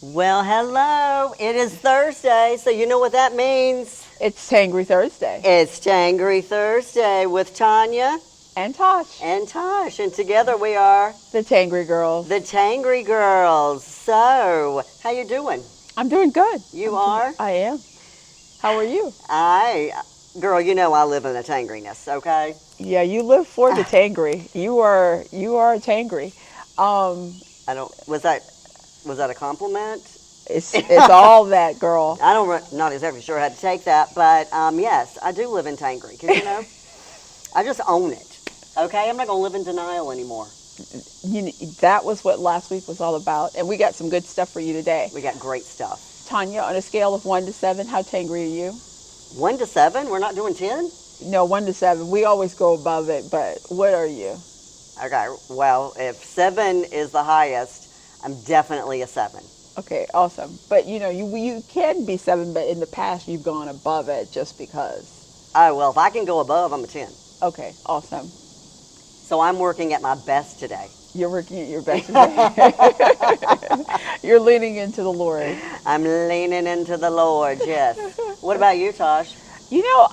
Well, hello. It is Thursday, so you know what that means. It's Tangry Thursday. It's Tangry Thursday with Tanya And Tosh, and Tosh, and together we are the Tangry Girls. the Tangry Girls. So, how you doing? I'm doing good. You are? I am. How are you? I, girl, you know I live in a tangriness, okay? Yeah, you live for the Tangry. You are a Tangry. Um, I don't. Was that a compliment? it's all that, girl. I don't. Not exactly sure how to take that, but yes, I do live in Tangry because I just own it. Okay, I'm not gonna live in denial anymore. That was what last week was all about, and we got some good stuff for you today. We got great stuff. Tanya, on a scale of 1 to 7, how Tangry are you? 1 to 7. We're not doing 10. No, 1 to 7. We always go above it, but what are you? Okay. Well, if 7 is the highest, I'm definitely a 7. Okay, awesome. But you can be 7, but in the past you've gone above it just because. Oh well, if I can go above, I'm a 10. Okay, awesome. So I'm working at my best today. You're working at your best today. You're leaning into the Lord. I'm leaning into the Lord. Yes. What about you, Tosh?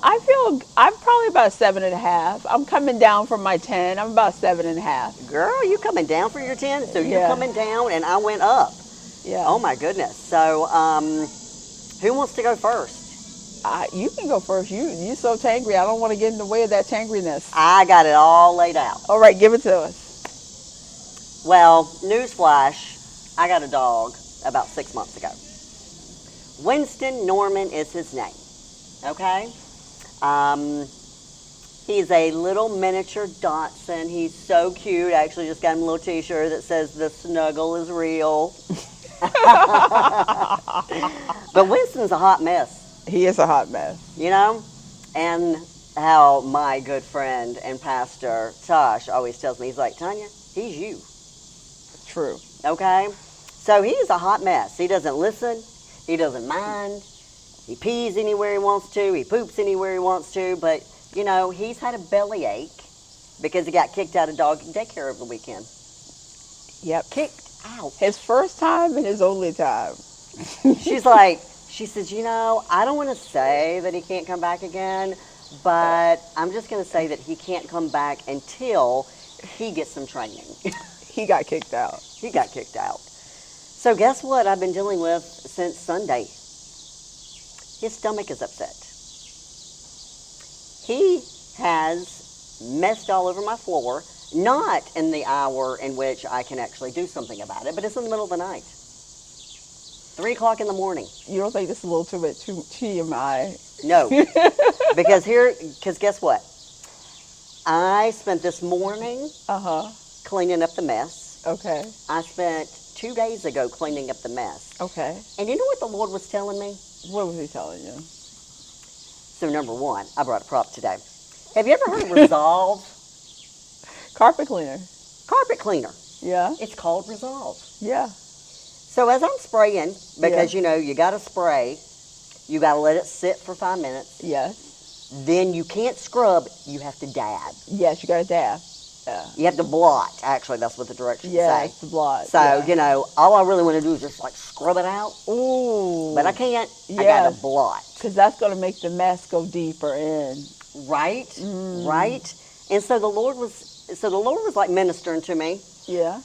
I feel I'm probably about a 7.5. I'm coming down from my 10. I'm about 7.5. Girl, you coming down for your 10? So you're Yeah, coming down, and I went up. yeah. Oh my goodness. So, who wants to go first? You can go first. You so tangry. I don't want to get in the way of that tangriness. I got it all laid out. All right, give it to us. Well, newsflash, I got a dog about 6 months ago. Winston Norman is his name. Okay? Um, he's a little miniature Dachshund. He's so cute. I actually just got him a little t-shirt that says the snuggle is real. But Winston's a hot mess, He is a hot mess. you know? And how my good friend and pastor, Tosh, always tells me, he's like, Tanya, he's you. True. Okay? So he's a hot mess. He doesn't listen. He doesn't mind. He pees anywhere he wants to. He poops anywhere he wants to. But, he's had a bellyache because he got kicked out of dog daycare over the weekend. Yep. Kicked out. His first time and his only time. She says, I don't want to say that he can't come back again, but I'm just going to say that he can't come back until he gets some training. He got kicked out. He got kicked out. So guess what I've been dealing with since Sunday? His stomach is upset. He has messed all over my floor, not in the hour in which I can actually do something about it, but it's in the middle of the night. 3 o'clock in the morning. You don't think this is a little too bit too TMI? No, because guess what? I spent this morning Uh-huh. cleaning up the mess. Okay. I spent 2 days ago cleaning up the mess. Okay. And you know what the Lord was telling me? What was he telling you? So number one, I brought a prop today. Have you ever heard of Resolve? Carpet cleaner. Carpet cleaner. Yeah. It's called Resolve. Yeah. So as I'm spraying, because Yeah. you got to spray, you got to let it sit for 5 minutes. Yes. Then you can't scrub, you have to dab. Yes, you got a dab. Yeah. You have to blot. Actually, that's what the directions Yes, say. the blot. So, yeah. all I really want to do is just like scrub it out. Ooh. But I can't. I Yes. got to blot. Because that's going to make the mess go deeper in. Right? Right? And so the Lord was like ministering to me Yeah.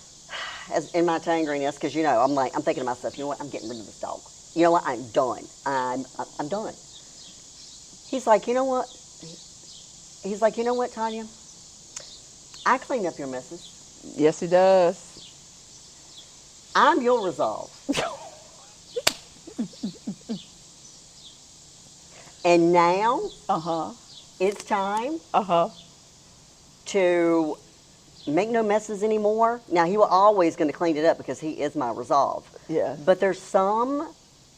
as in my tangriness, because I'm thinking to myself, you know what, I'm getting rid of this dog. You know what, I'm done. I'm done. He's like, you know what? He's like, you know what, Tanya? I clean up your messes. Yes, he does. I'm your resolve. And now Uh-huh. it's time Uh-huh. to make no messes anymore. Now he was always going to clean it up because he is my resolve. Yes. But there's some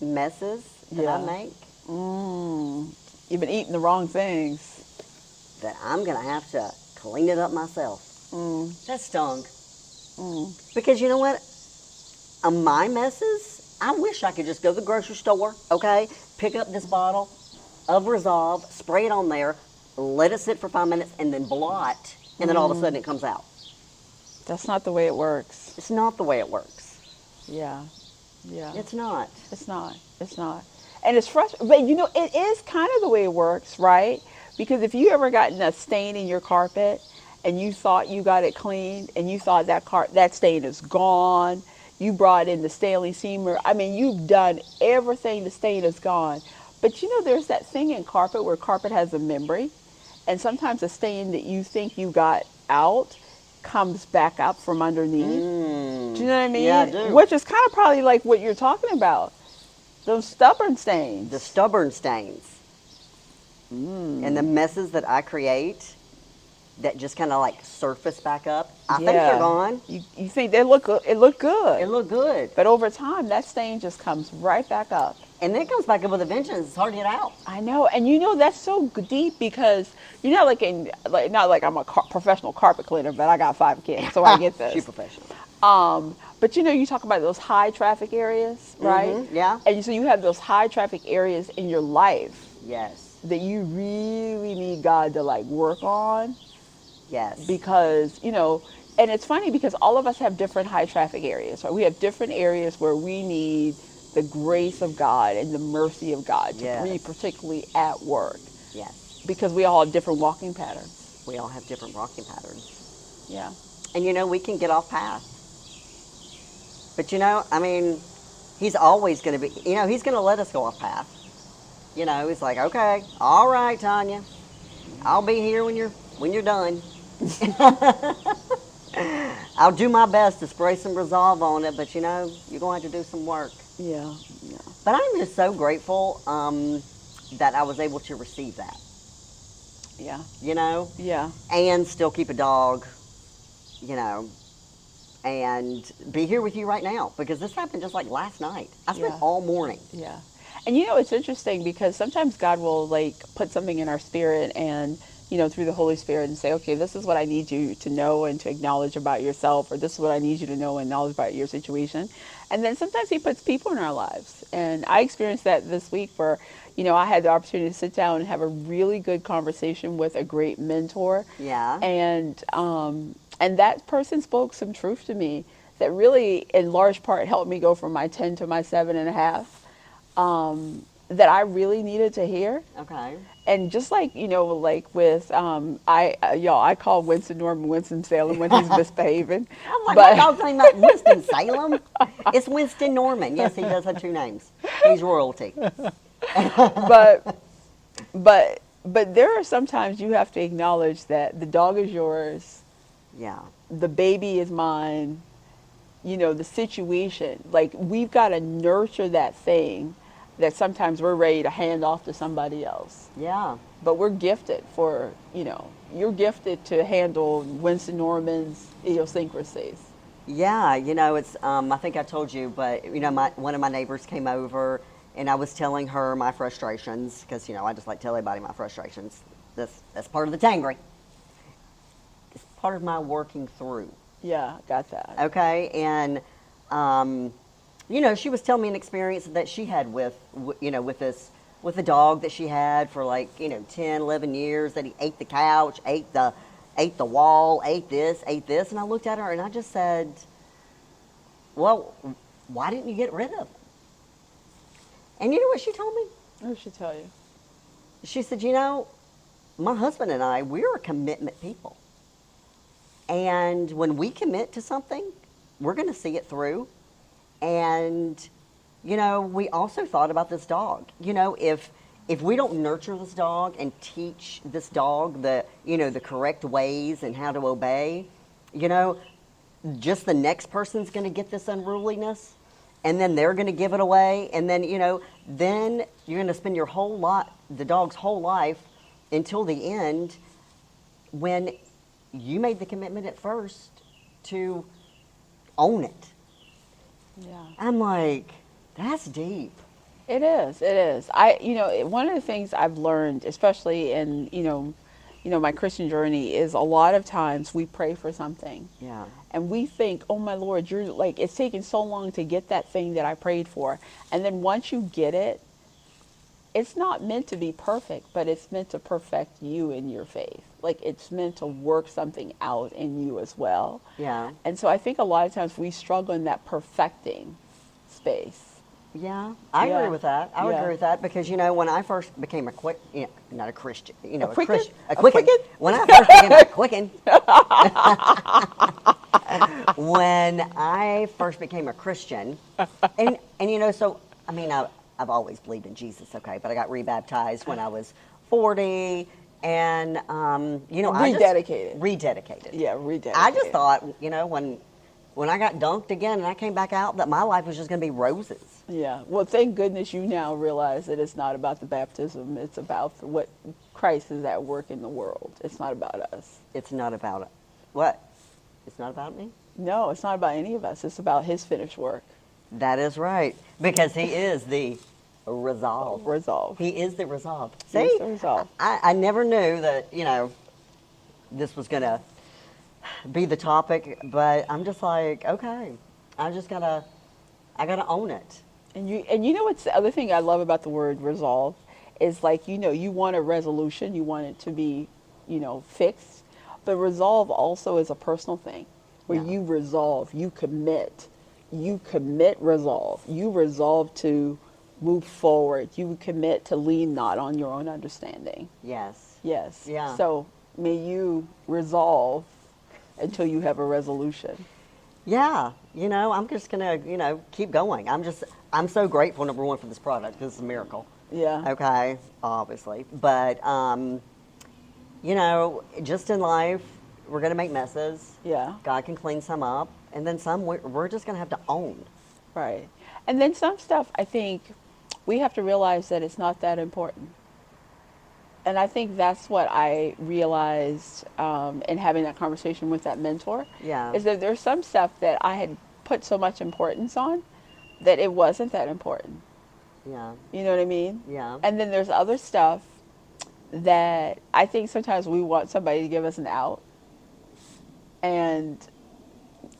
messes that I Yeah. make You've been eating the wrong things. that I'm going to have to clean it up myself. That stung. Because you know what? On my messes, I wish I could just go to the grocery store, okay, pick up this bottle of Resolve, spray it on there, let it sit for 5 minutes, and then blot, and then all of a sudden it comes out. That's not the way it works. It's not the way it works. Yeah. Yeah. It's not. It's not. It's not. And it's frustrating. But it is kind of the way it works, right? Because if you ever gotten a stain in your carpet and you thought you got it cleaned and you thought that stain is gone, you brought in the Stanley Steamer. I mean, you've done everything, the stain is gone. But there's that thing in carpet where carpet has a memory. And sometimes a stain that you think you got out comes back up from underneath. Do you know what I Yeah, I mean? do. Which is kind of probably like what you're talking about. Those stubborn The stains. stubborn stains and the messes that I create that just kind of like surface back up. I think they're Yeah. gone. You think they look good. It looked It good. looked good. But over time, that stain just comes right back up. And then it comes back up with a vengeance. It's hard to get out. I know. And that's so deep because, not like I'm a professional carpet cleaner, but I got 5 kids, so I get She this. professional. But you talk about those high traffic areas, right? Yeah. And so you have those high traffic areas in your life Yes. that you really need God to like work on Yes. because, and it's funny because all of us have different high traffic areas, right? We have different areas where we need the grace of God and the mercy of God to breathe, Yes. particularly at work, Yes. because we all have different walking patterns. We all have different walking patterns. Yeah. And we can get off path. But I mean, he's always going to be, he's going to let us go off path. He's like, okay, all right, Tanya, I'll be here when you're done. I'll do my best to spray some resolve on it, but you're going to have to do some work. Yeah. Yeah. But I'm just so grateful that I was able to receive that. Yeah. Yeah. And still keep a dog, and be here with you right now because this happened just like last night. I spent Yeah. all morning. Yeah. And it's interesting because sometimes God will like put something in our spirit and, through the Holy Spirit and say, okay, this is what I need you to know and to acknowledge about yourself, or this is what I need you to know and acknowledge about your situation. And then sometimes he puts people in our lives. And I experienced that this week where, I had the opportunity to sit down and have a really good conversation with a great mentor. Yeah. And that person spoke some truth to me that really, in large part, helped me go from my 10 to my 7.5. That I really needed to hear. Okay. And just like, like with, I call Winston Norman Winston-Salem when he's misbehaving. I'm like, my dog's name not Winston-Salem. It's Winston Norman. Yes, he does have 2 names. He's royalty. but there are sometimes you have to acknowledge that the dog is yours. Yeah. The baby is mine. The situation. Like, we've got to nurture that thing that sometimes we're ready to hand off to somebody else. Yeah. But we're gifted for, you're gifted to handle Winston Norman's idiosyncrasies. Yeah, it's, I think I told you, but, one of my neighbors came over and I was telling her my frustrations because, I just like tell everybody my frustrations. That's part of the Tangry. It's part of my working through. Yeah, got that. Okay, and, she was telling me an experience that she had with a dog that she had for like, 10, 11 years, that he ate the couch, ate the wall, ate this. And I looked at her and I just said, well, why didn't you get rid of him? And you know what she told me? What did she tell you? She said, my husband and I, we're a commitment people. And when we commit to something, we're going to see it through. And, we also thought about this dog. If we don't nurture this dog and teach this dog the correct ways and how to obey, just the next person's going to get this unruliness, and then they're going to give it away, and then, then you're going to spend the dog's whole life until the end when you made the commitment at first to own it. Yeah. I'm like, that's deep. It is. It is. One of the things I've learned, especially in, my Christian journey, is a lot of times we pray for something. Yeah. And we think, oh my Lord, you're like, it's taken so long to get that thing that I prayed for. And then once you get it, it's not meant to be perfect, but it's meant to perfect you in your faith. Like, it's meant to work something out in you as well. Yeah. And so I think a lot of times we struggle in that perfecting space. Yeah, I Yeah. agree with that. I would Yeah. agree with that because when I first became not a Christian, A quicken? a A quicken. quicken? When I first became a quicken, when I first became a Christian, and so I mean I've always believed in Jesus, okay, but I got rebaptized when I was 40, and I just Rededicated. rededicated. Yeah, I just rededicated. thought when I got dunked again and I came back out that my life was just going to be roses. Yeah. Well, thank goodness you now realize that it's not about the baptism. It's about what Christ is at work in the world. It's not about us. It's not about it. What? It's not about me? No, it's not about any of us. It's about his finished work. That is right. Because he is the resolve. Resolve. He is the resolve. He is See? the resolve. I never knew that, this was going to be the topic, but I'm just like, okay, I gotta own it. And you know what's the other thing I love about the word resolve is like you want a resolution, you want it to be, fixed, but resolve also is a personal thing where Yeah. you resolve, you commit resolve, you resolve to move forward, you commit to lean not on your own understanding. Yes. Yes. Yeah. So may you resolve until you have a resolution. Yeah, I'm just gonna, keep going. I'm so grateful, number one, for this product. This is a miracle. Yeah. Okay, obviously. But, just in life, we're gonna make messes. Yeah. God can clean some up, and then some we're just gonna have to own. Right. And then some stuff, I think we have to realize that it's not that important. And I think that's what I realized in having that conversation with that mentor Yeah. is that there's some stuff that I had put so much importance on that it wasn't that important. Yeah. You know what I mean? Yeah. And then there's other stuff that I think sometimes we want somebody to give us an out. And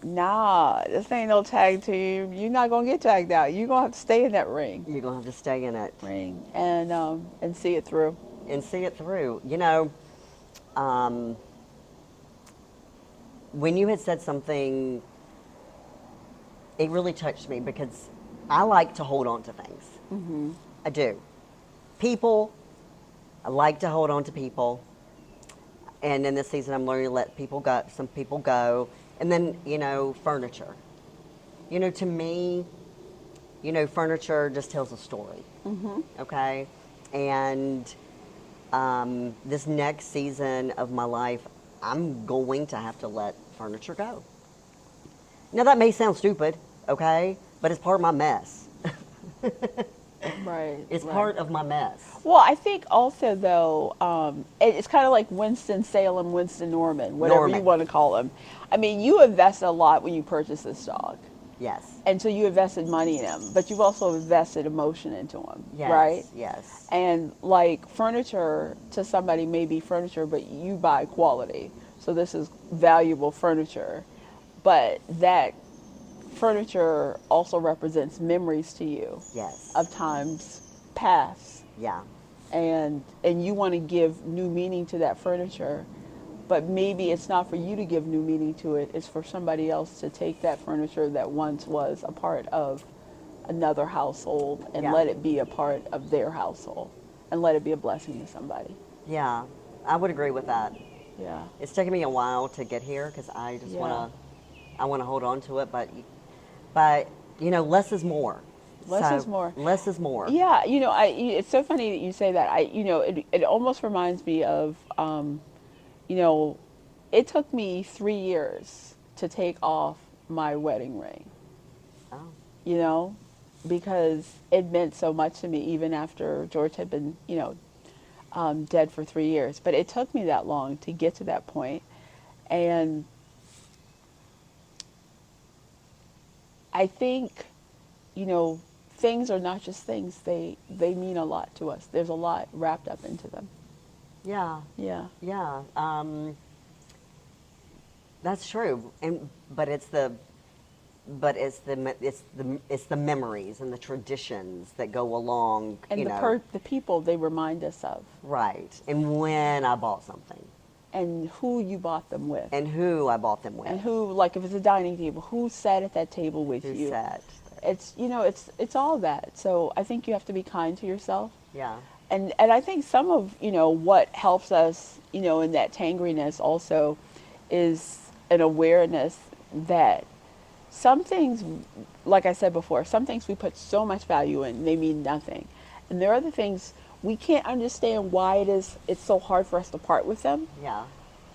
nah, this ain't no tag team. You're not gonna get tagged out. You're gonna have to stay in that You're gonna have to stay in it ring, and see it through. and see it through. Um, when you had said something, it really touched me because I like to hold on to things. Mm-hmm. I do. People, I like to hold on to people. And in this season, I'm learning to let some people go. And then, furniture. To me, furniture just tells a story. Mm-hmm. Okay? And this next season of my life, I'm going to have to let furniture go. Now, that may sound stupid, okay? But it's part of my mess. Right. It's right. part of my mess. Well, I think also though, it's kind of like Winston Salem, Winston Norman, whatever you want to call him. I mean, you invested a lot when you purchased this dog, Yes. and so you invested money in him, but you've also invested emotion into him, Yes. right? Yes. And like furniture to somebody may be furniture, but you buy quality, so this is valuable furniture, but that furniture also represents memories to you Yes. of times past, Yeah. and you want to give new meaning to that furniture, but maybe it's not for you to give new meaning to it, it's for somebody else to take that furniture that once was a part of another household and Yeah. let it be a part of their household and let it be a blessing to somebody. Yeah. I would agree with that. Yeah. It's taken me a while to get here because I just Yeah. I want to hold on to it, but less is more. Less So, is more. Less is more. Yeah, it's so funny that you say that. It almost reminds me of, you know, it took me 3 years to take off my wedding ring, Oh. because it meant so much to me even after George had been, dead for 3 years. But it took me that long to get to that point. And I think, things are not just things. They mean a lot to us. There's a lot wrapped up into them. Yeah. Yeah. Yeah. That's true. It's the memories and the traditions that go along. And the people they remind us of. Right. And when I bought something. And who you bought them with. And who I bought them with. And who, like if it's a dining table, who sat at that table with Who you. sat. it's it's all that. So I think you have to be kind to yourself. Yeah. And I think some of what helps us in that tangriness also is an awareness that some things, like I said before, some things we put so much value in, they mean nothing, and there are other things we can't understand why it's so hard for us to part with them. Yeah.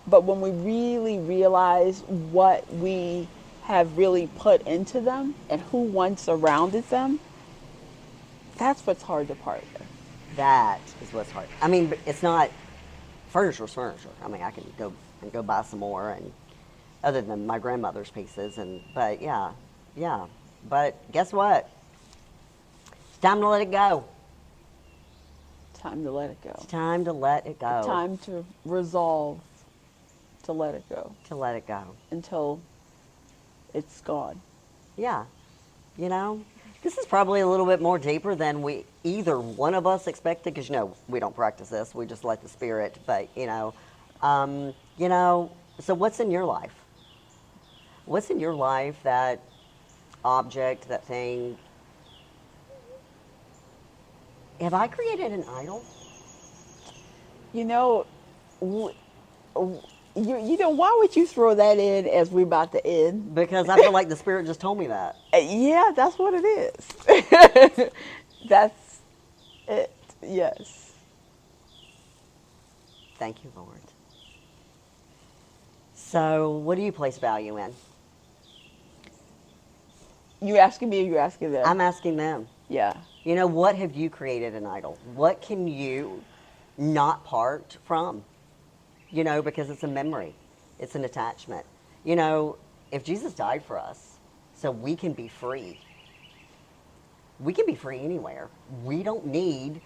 But when we really realize what we have really put into them and who once surrounded them, that's what's hard to part with. That is what's hard. I mean, it's not furniture's furniture. I mean, I can go buy some more, and other than my grandmother's pieces, but yeah, yeah. But guess what? It's time to let it go. Time to let it go. It's time to let it go. Time to resolve to let it go. To let it go. Until it's gone. Yeah. This is probably a little bit more deeper than either one of us expected, because we don't practice this. We just let the spirit. But so what's in your life? What's in your life, that object, that thing? Have I created an idol? Why would you throw that in as we're about to end? Because I feel like the spirit just told me that. Yeah, that's what it is. That's it. Yes. Thank you, Lord. So, what do you place value in? You asking me or you asking them? I'm asking them. Yeah. What have you created an idol? What can you not part from? Because it's a memory. It's an attachment. If Jesus died for us, so we can be free. We can be free anywhere. We don't need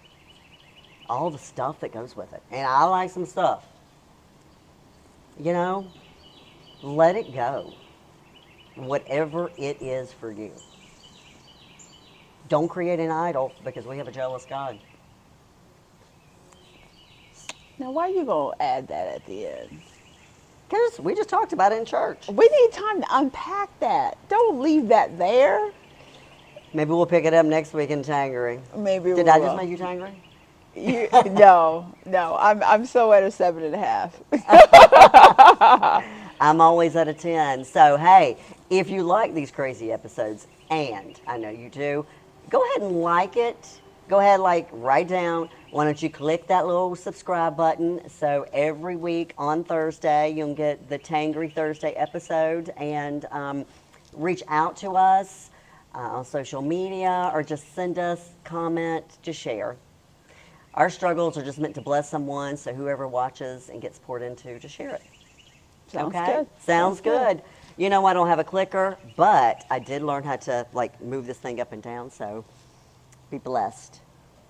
all the stuff that goes with it. And I like some stuff. Let it go. Whatever it is for you. Don't create an idol, because we have a jealous God. Now, why are you going to add that at the end? Because we just talked about it in church. We need time to unpack that. Don't leave that there. Maybe we'll pick it up next week in Tangry. Maybe we Did will. I just make you Tangry? No. I'm so at a 7.5. I'm always at a 10. So, hey, if you like these crazy episodes, and I know you do, go ahead and like it. Go ahead, write down. Why don't you click that little subscribe button, so every week on Thursday you'll get the Tangry Thursday episode, and reach out to us on social media, or just send us comment, just share. Our struggles are just meant to bless someone, so whoever watches and gets poured into, just share it. Sounds okay? good. Sounds good. I don't have a clicker, but I did learn how to move this thing up and down, so be blessed.